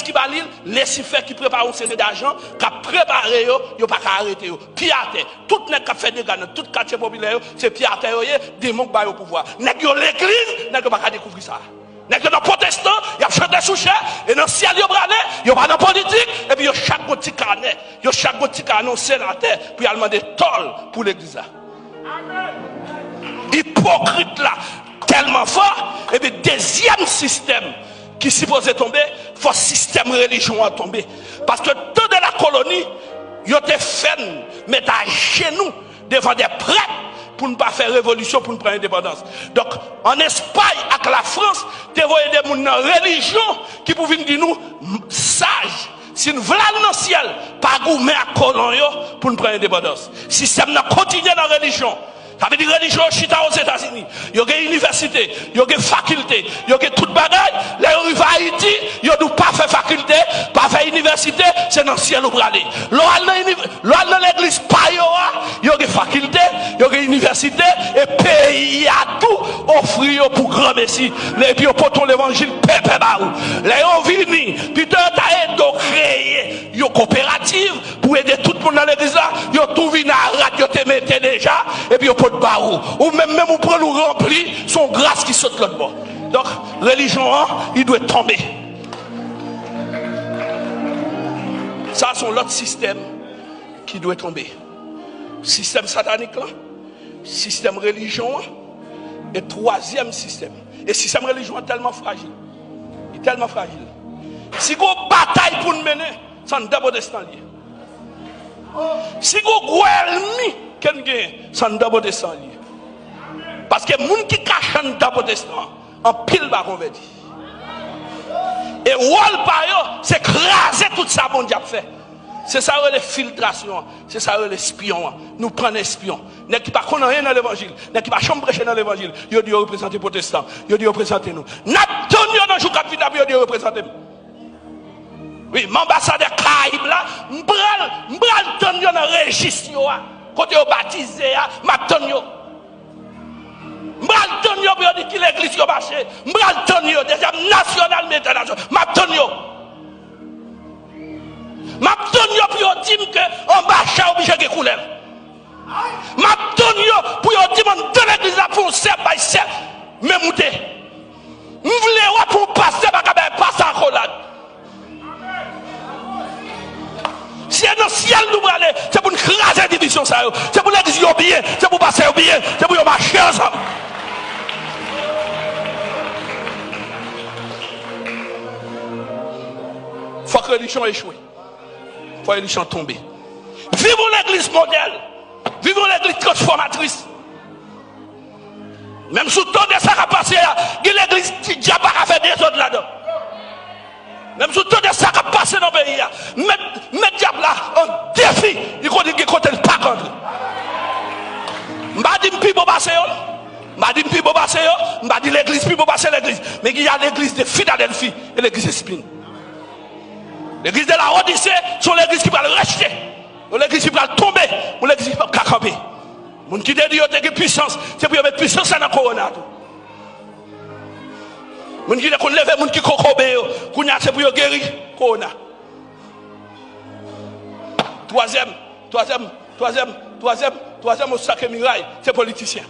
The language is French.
qui va lire, laissez faire qui prépare un série d'argent, qui a préparé, il pas qu'à arrêter. Piate, tout n'est qu'à faire des gars dans tout quartier populaire, c'est piate, des monks au pouvoir. N'est que l'église, n'est que pas qu'à découvrir ça. N'est que dans protestants, il y a chanté sous cher, et dans le ciel, il y a brané, il y a pas dans politique, et puis il y a chaque petit carnet, il y a chaque petit carnet la terre, puis il y a demandé toll pour l'église. Hypocrite là, tellement fort, et puis deuxième système qui supposait tomber, il faut système religion à tomber. Parce que tout de la colonie, ils ont été fait mettre à genoux devant des prêtres pour ne pas faire révolution, pour ne pas indépendance. Donc, en Espagne, avec la France, tu vois des gens dans la religion qui pouvaient dire nous, sages, si nous voulons dans le ciel, pas gourmet à colon pour ne pas indépendance. Si ça continue dans la religion, ça veut dire religion chita aux États-Unis. Il y a une université, il y a une faculté, il y a toute bagaille. Là, on arrive à Haïti, il y a pas faire faculté, pas faire université, c'est dans le ciel où aller. L'on dans l'église, il y a une faculté, il y a une université, et pays a tout offrir pour grand messie. Les puis pour ton l'évangile, pépé baou. Là, on vient, puis t'as aidé créer une coopérative pour aider tout le monde dans l'église là. Il y a tout venu à radio, te mettez déjà, et puis de barreau, ou même on prend nous remplir son grâce qui saute l'autre bord. Donc, religion, il doit tomber. Ça, c'est l'autre système qui doit tomber. Système satanique, là, système religion, et troisième système. Et système religion est tellement fragile. Il est tellement fragile. Si vous avez une bataille pour nous mener, c'est un d'abord destin lié. Si vous avez ennemi, c'est d'abord descend. Parce que les gens qui cachent d'abord descend, en pile va convertir. Et rôle par eux, c'est craser tout ça bon Dieu fait. C'est ça les filtrations, c'est ça les espions. Nous prenons espions. N'est qui pas connaît rien dans l'évangile, n'est qui pas chambre prêcher dans l'évangile. Ils disent représenter protestants, ils disent représenter nous. N'attendons dans jour capitaine, ils disent représenter nous. Oui, l'ambassadeur Caraïbe là, m'bral donne dans le registre. Quand vous baptisé, m'attendons. M'bral donne yo pour dire que l'église yo marché. M'bral donne yo déjà national mais international. M'attendons. M'attendons pour dire que ambassade obligé de couler. M'attendons pour dire que dans l'église là pour serbe by serbe mais monter. M'voulez pour passer pas passer en collade. Si dans le ciel nous aller, c'est pour nous craser la division, c'est pour l'église bien, c'est pour passer bien, c'est pour marcher ensemble. Il faut que la religion échoue. Il faut que la religion tombe. Vivons l'église modèle. Vivons l'église transformatrice. Même sous tout de ça qui a passé, l'église qui n'a pas fait des autres là-dedans. Même si tout ça qui a passé dans le pays, mettre diable là en défi, il faut dire qu'il compte pas contre. Je dis que passer, je dis l'église, puis passer l'église. Mais il y a l'église de Philadelphie et l'église de Spin. L'église de la Odyssée, c'est l'église qui va le rejeter. L'église qui va le tomber, ou l'église qui va le camper. Les gens qui disent qu'il y a puissance, c'est pour mettre puissance dans le corona. Les gens qui disent qu'on lève, les gens qui cocobe, c'est pour guérir le corona. Troisième, au sacré miraille, c'est politicien.